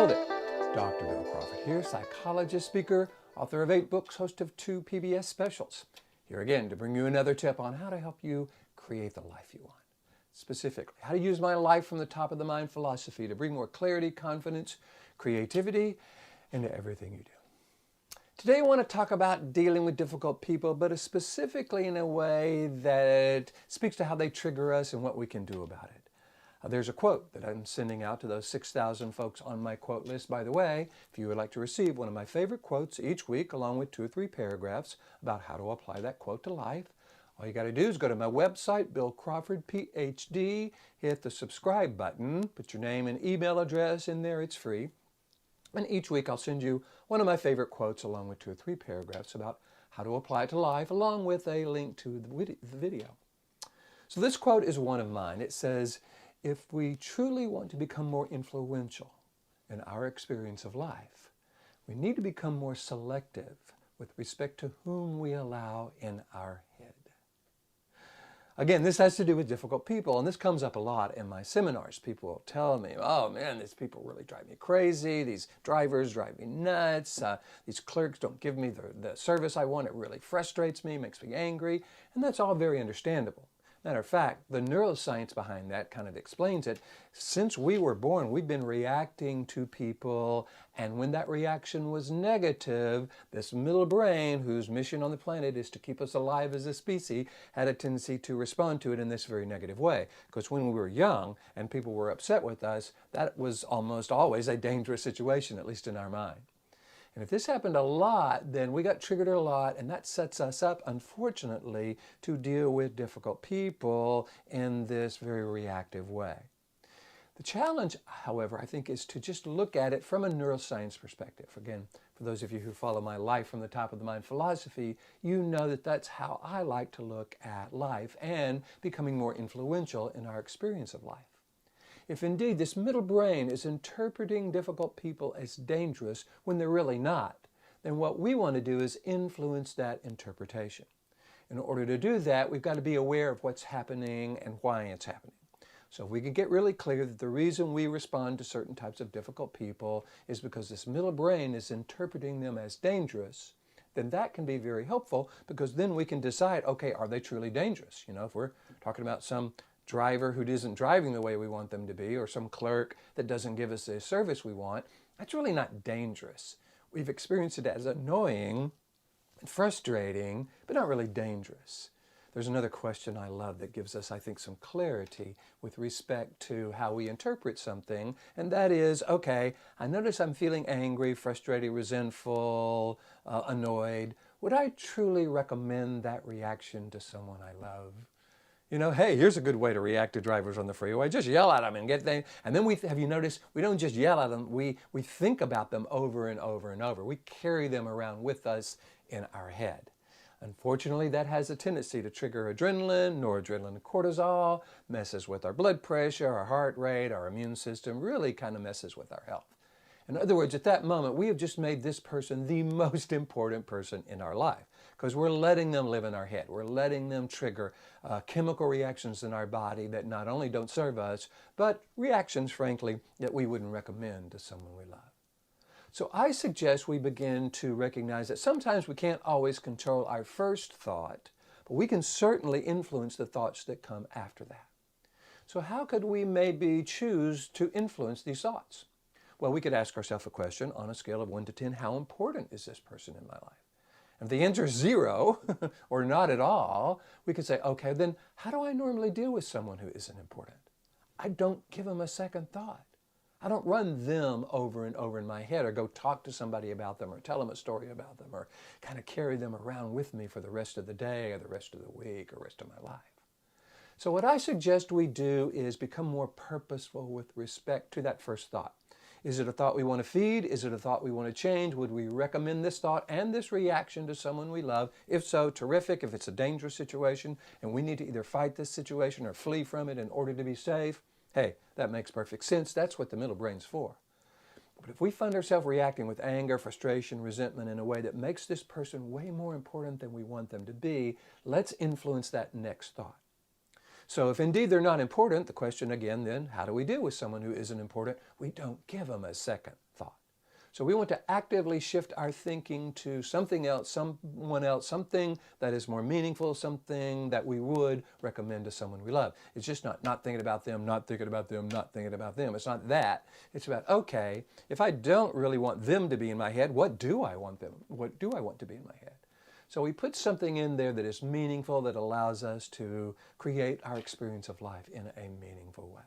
Hello there, Dr. Bill Crawford here, psychologist, speaker, author of 8 books, host of 2 PBS specials. Here again to bring you another tip on how to help you create the life you want. Specifically, how to use my life from the top of the mind philosophy to bring more clarity, confidence, creativity into everything you do. Today I want to talk about dealing with difficult people, but specifically in a way that speaks to how they trigger us and what we can do about it. There's a quote that I'm sending out to those 6,000 folks on my quote list. By the way, if you would like to receive one of my favorite quotes each week, along with 2 or 3 paragraphs about how to apply that quote to life, all you got to do is go to my website, Bill Crawford, Ph.D., hit the subscribe button, put your name and email address in there, it's free. And each week I'll send you one of my favorite quotes along with 2 or 3 paragraphs about how to apply it to life, along with a link to the video. So this quote is one of mine. It says, if we truly want to become more influential in our experience of life, we need to become more selective with respect to whom we allow in our head. Again, this has to do with difficult people, and this comes up a lot in my seminars. People will tell me, oh man, these people really drive me crazy, these drivers drive me nuts, these clerks don't give me the service I want, it really frustrates me, makes me angry, and that's all very understandable. Matter of fact, the neuroscience behind that kind of explains it. Since we were born, we've been reacting to people, and when that reaction was negative, this middle brain, whose mission on the planet is to keep us alive as a species, had a tendency to respond to it in this very negative way. Because when we were young and people were upset with us, that was almost always a dangerous situation, at least in our mind. And if this happened a lot, then we got triggered a lot, and that sets us up, unfortunately, to deal with difficult people in this very reactive way. The challenge, however, I think, is to just look at it from a neuroscience perspective. Again, for those of you who follow my life from the top of the mind philosophy, you know that that's how I like to look at life and becoming more influential in our experience of life. If indeed this middle brain is interpreting difficult people as dangerous when they're really not, then what we want to do is influence that interpretation. In order to do that, we've got to be aware of what's happening and why it's happening. So if we can get really clear that the reason we respond to certain types of difficult people is because this middle brain is interpreting them as dangerous, then that can be very helpful, because then we can decide, okay, are they truly dangerous? You know, if we're talking about some driver who isn't driving the way we want them to be, or some clerk that doesn't give us the service we want, that's really not dangerous. We've experienced it as annoying and frustrating, but not really dangerous. There's another question I love that gives us, I think, some clarity with respect to how we interpret something, and that is, okay, I notice I'm feeling angry, frustrated, resentful, annoyed. Would I truly recommend that reaction to someone I love? You know, hey, here's a good way to react to drivers on the freeway. Just yell at them and get them. And then have you noticed, we don't just yell at them, we think about them over and over and over. We carry them around with us in our head. Unfortunately, that has a tendency to trigger adrenaline, noradrenaline, cortisol, messes with our blood pressure, our heart rate, our immune system, really kind of messes with our health. In other words, at that moment, we have just made this person the most important person in our life, because we're letting them live in our head. We're letting them trigger chemical reactions in our body that not only don't serve us, but reactions, frankly, that we wouldn't recommend to someone we love. So I suggest we begin to recognize that sometimes we can't always control our first thought, but we can certainly influence the thoughts that come after that. So how could we maybe choose to influence these thoughts? Well, we could ask ourselves a question on a scale of 1 to 10, how important is this person in my life? If the answer is 0 or not at all, we could say, okay, then how do I normally deal with someone who isn't important? I don't give them a second thought. I don't run them over and over in my head, or go talk to somebody about them, or tell them a story about them, or kind of carry them around with me for the rest of the day or the rest of the week or rest of my life. So what I suggest we do is become more purposeful with respect to that first thought. Is it a thought we want to feed? Is it a thought we want to change? Would we recommend this thought and this reaction to someone we love? If so, terrific. If it's a dangerous situation and we need to either fight this situation or flee from it in order to be safe, hey, that makes perfect sense. That's what the middle brain's for. But if we find ourselves reacting with anger, frustration, resentment in a way that makes this person way more important than we want them to be, let's influence that next thought. So if indeed they're not important, the question again then, how do we deal with someone who isn't important? We don't give them a second So we want to actively shift our thinking to something else, someone else, something that is more meaningful, something that we would recommend to someone we love. It's just not thinking about them, not thinking about them, not thinking about them. It's not that. It's about, okay, if I don't really want them to be in my head, what do I want to be in my head? So we put something in there that is meaningful, that allows us to create our experience of life in a meaningful way.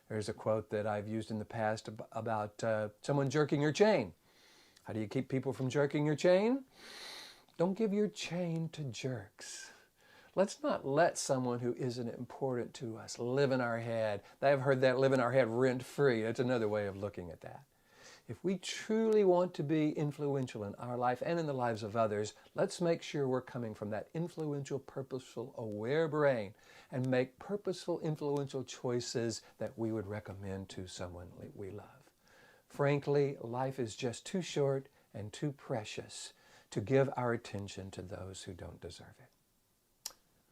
There's a quote that I've used in the past about someone jerking your chain. How do you keep people from jerking your chain? Don't give your chain to jerks. Let's not let someone who isn't important to us live in our head. I've heard that, live in our head rent-free. That's another way of looking at that. If we truly want to be influential in our life and in the lives of others, let's make sure we're coming from that influential, purposeful, aware brain and make purposeful, influential choices that we would recommend to someone we love. Frankly, life is just too short and too precious to give our attention to those who don't deserve it.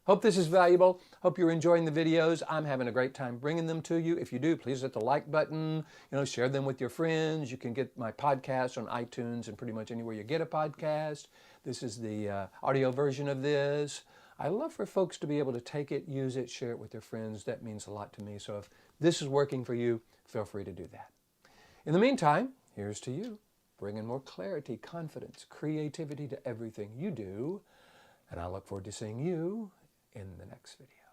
Hope this is valuable. Hope you're enjoying the videos. I'm having a great time bringing them to you. If you do, please hit the like button. Share them with your friends. You can get my podcast on iTunes and pretty much anywhere you get a podcast. This is the audio version of this. I love for folks to be able to take it, use it, share it with their friends. That means a lot to me. So if this is working for you, feel free to do that. In the meantime, here's to you, bringing more clarity, confidence, creativity to everything you do. And I look forward to seeing you in the next video.